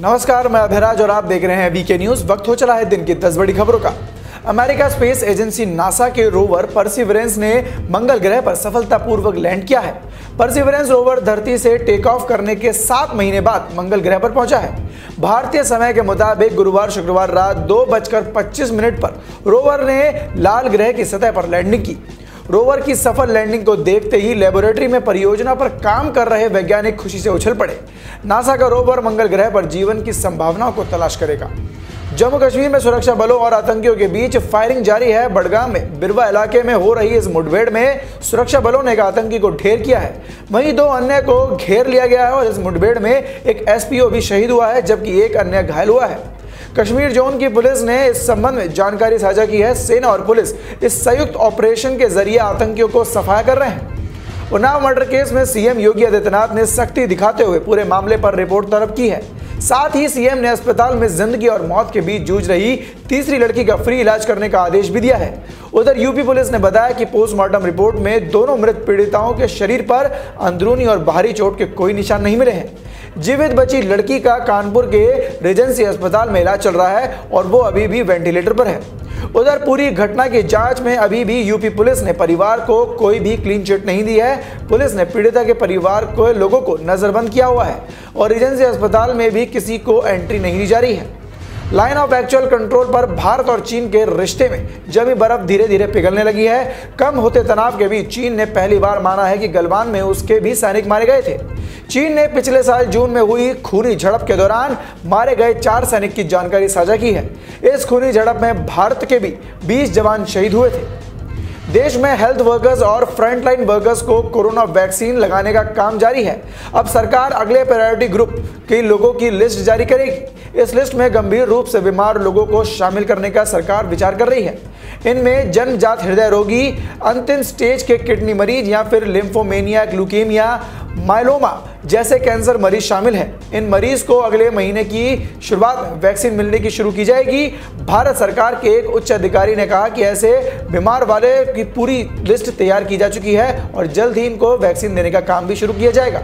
नमस्कार, मैं अभिराज और आप देख रहे हैं वीके न्यूज। वक्त हो चला है दिन की 10 बड़ी खबरों का। अमेरिका स्पेस एजेंसी नासा के रोवर परसिवरेंस ने मंगल ग्रह पर सफलतापूर्वक लैंड किया है। परसिवरेंस रोवर धरती से टेक ऑफ करने के 7 महीने बाद मंगल ग्रह पर पहुंचा है। भारतीय समय के मुताबिक गुरुवार शुक्रवार रात 2:25 पर रोवर ने लाल ग्रह की सतह पर लैंडिंग की। रोवर की सफल लैंडिंग को देखते ही लेबोरेटरी में परियोजना पर काम कर रहे वैज्ञानिक खुशी से उछल पड़े। नासा का रोवर मंगल ग्रह पर जीवन की संभावनाओं को तलाश करेगा। जम्मू कश्मीर में सुरक्षा बलों और आतंकियों के बीच फायरिंग जारी है। बड़गाम में बिरवा इलाके में हो रही इस मुठभेड़ में सुरक्षा बलों ने एक आतंकी को ढेर किया है, वहीं 2 अन्य को घेर लिया गया है और इस मुठभेड़ में एक एसपीओ भी शहीद हुआ है, जबकि एक अन्य घायल हुआ है। कश्मीर जोन की पुलिस ने इस संबंध में जानकारी साझा की है। सेना और पुलिस इस संयुक्त ऑपरेशन के जरिए आतंकियों को सफाया कर रहे हैं। उन्नाव मर्डर केस में सीएम योगी आदित्यनाथ ने सख्ती दिखाते हुए पूरे मामले पर रिपोर्ट तलब की है। साथ ही सीएम ने अस्पताल में जिंदगी और मौत के बीच जूझ रही तीसरी लड़की का फ्री इलाज करने का आदेश भी दिया है। उधर यूपी पुलिस ने बताया कि पोस्टमार्टम रिपोर्ट में दोनों मृत पीड़िताओं के शरीर पर अंदरूनी और बाहरी चोट के कोई निशान नहीं मिले हैं। जीवित बची लड़की का कानपुर के रेजेंसी अस्पताल में इलाज चल रहा है और वो अभी भी वेंटिलेटर पर है। उधर पूरी घटना की जांच में अभी भी यूपी पुलिस ने परिवार को कोई भी क्लीन चिट नहीं दी है। पुलिस ने पीड़िता के परिवार को लोगों को नजरबंद किया हुआ है और रेजेंसी अस्पताल में भी किसी को एंट्री नहीं दी जा रही है। लाइन ऑफ एक्चुअल कंट्रोल पर भारत और चीन के रिश्ते में जमी बर्फ धीरे धीरे पिघलने लगी है। कम होते तनाव के बीच चीन ने पहली बार माना है कि गलवान में उसके भी सैनिक मारे गए थे। चीन ने पिछले साल जून में हुई खूनी झड़प के दौरान मारे गए 4 सैनिक की जानकारी साझा की है। इस खूनी झड़प में भारत के भी 20 जवान शहीद हुए थे। देश में हेल्थ वर्कर्स और फ्रंटलाइन वर्कर्स को कोरोना वैक्सीन लगाने का काम जारी है। अब सरकार अगले प्रायोरिटी ग्रुप के लोगों की लिस्ट जारी करेगी। इस लिस्ट में गंभीर रूप से बीमार लोगों को शामिल करने का सरकार विचार कर रही है। इनमें जन्मजात हृदय रोगी, अंतिम स्टेज के किडनी मरीज या फिर लिम्फोमेनिया, ल्यूकेमिया, माइलोमा जैसे कैंसर मरीज शामिल हैं। इन मरीज को अगले महीने की शुरुआत में वैक्सीन मिलने की शुरू की जाएगी। भारत सरकार के एक उच्च अधिकारी ने कहा कि ऐसे बीमार वाले की पूरी लिस्ट तैयार की जा चुकी है और जल्द ही इनको वैक्सीन देने का काम भी शुरू किया जाएगा।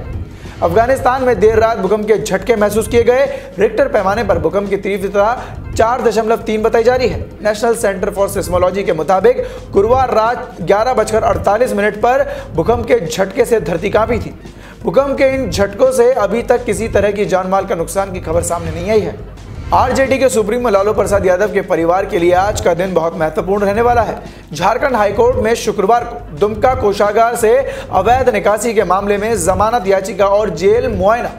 अफगानिस्तान में देर रात भूकंप के झटके महसूस किए गए। रिक्टर पैमाने पर भूकंप की तीव्रता 4.3 बताई जा रही है। नेशनल सेंटर फॉर सिस्मोलॉजी के मुताबिक गुरुवार रात 11:48 पर भूकंप के झटके से धरती कांपी थी। भूकंप के इन झटकों से अभी तक किसी तरह की जानमाल का नुकसान की खबर सामने नहीं आई है। आरजेडी के सुप्रीमो लालू प्रसाद यादव के परिवार के लिए आज का दिन बहुत महत्वपूर्ण रहने वाला है। झारखंड हाईकोर्ट में शुक्रवार को दुमका कोषागार से अवैध निकासी के मामले में जमानत याचिका और जेल मुआयना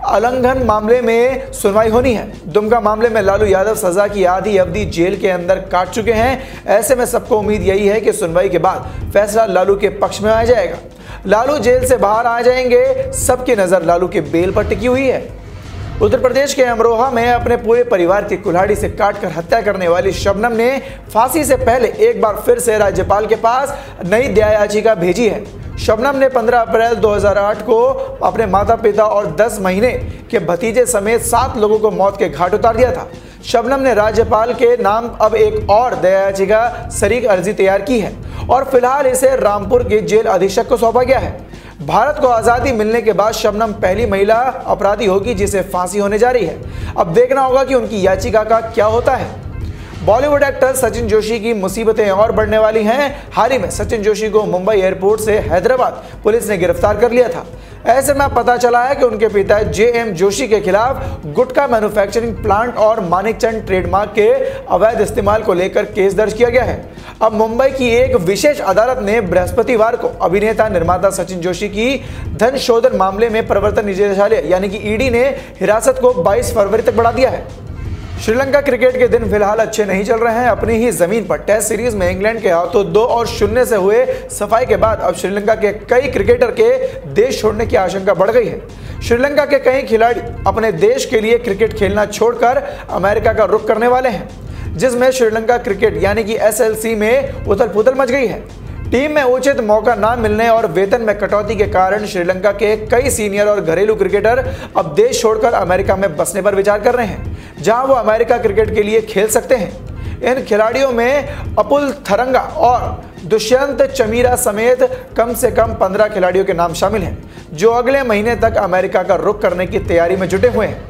उल्लंघन मामले में सुनवाई होनी है। दुमका मामले में लालू यादव सजा की आधी अवधि जेल के अंदर काट चुके हैं। ऐसे में सबको उम्मीद यही है कि सुनवाई के बाद फैसला लालू के पक्ष में आ जाएगा। लालू जेल से बाहर आ जाएंगे। सबकी नजर लालू के बेल पर टिकी हुई है। उत्तर प्रदेश के अमरोहा में अपने पूरे परिवार की कुल्हाड़ी से काटकर हत्या करने वाली शबनम ने फांसी से पहले एक बार फिर से राज्यपाल के पास नई दया याचिका भेजी है। शबनम ने 15 अप्रैल 2008 को अपने माता पिता और 10 महीने के भतीजे समेत 7 लोगों को मौत के घाट उतार दिया था। शबनम ने राज्यपाल के नाम अब एक और दया याचिका सरीक अर्जी तैयार की है और फिलहाल इसे रामपुर के जेल अधीक्षक को सौंपा गया है। भारत को आज़ादी मिलने के बाद शबनम पहली महिला अपराधी होगी जिसे फांसी होने जा रही है। अब देखना होगा कि उनकी याचिका का क्या होता है। बॉलीवुड एक्टर सचिन जोशी की मुसीबतें और बढ़ने वाली हैं। हाल ही में सचिन जोशी को मुंबई एयरपोर्ट से हैदराबाद पुलिस ने गिरफ्तार कर लिया था। ऐसे में पता चला है कि उनके पिता जेएम जोशी के खिलाफ गुटखा मैन्युफैक्चरिंग प्लांट और मानिकचंद ट्रेडमार्क के अवैध इस्तेमाल को लेकर केस दर्ज किया गया है। अब मुंबई की एक विशेष अदालत ने बृहस्पतिवार को अभिनेता निर्माता सचिन जोशी की धन शोधन मामले में प्रवर्तन निदेशालय यानी कि ईडी ने हिरासत को 22 फरवरी तक बढ़ा दिया है। श्रीलंका क्रिकेट के दिन फिलहाल अच्छे नहीं चल रहे हैं। अपनी ही जमीन पर टेस्ट सीरीज में इंग्लैंड के हाथों 2-0 से हुए सफाई के बाद अब श्रीलंका के कई क्रिकेटर के देश छोड़ने की आशंका बढ़ गई है। श्रीलंका के कई खिलाड़ी अपने देश के लिए क्रिकेट खेलना छोड़कर अमेरिका का रुख करने वाले हैं, जिसमें श्रीलंका क्रिकेट यानी कि SLC में उथल पुथल मच गई है। टीम में उचित मौका ना मिलने और वेतन में कटौती के कारण श्रीलंका के कई सीनियर और घरेलू क्रिकेटर अब देश छोड़कर अमेरिका में बसने पर विचार कर रहे हैं, जहां वो अमेरिका क्रिकेट के लिए खेल सकते हैं। इन खिलाड़ियों में अपुल थरंगा और दुष्यंत चमीरा समेत कम से कम 15 खिलाड़ियों के नाम शामिल हैं, जो अगले महीने तक अमेरिका का रुख करने की तैयारी में जुटे हुए हैं।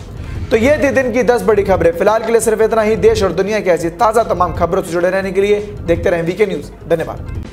तो ये थी दिन की 10 बड़ी खबरें। फिलहाल के लिए सिर्फ इतना ही। देश और दुनिया की ऐसी ताजा तमाम खबरों से जुड़े रहने के लिए देखते रहें वीके न्यूज। धन्यवाद।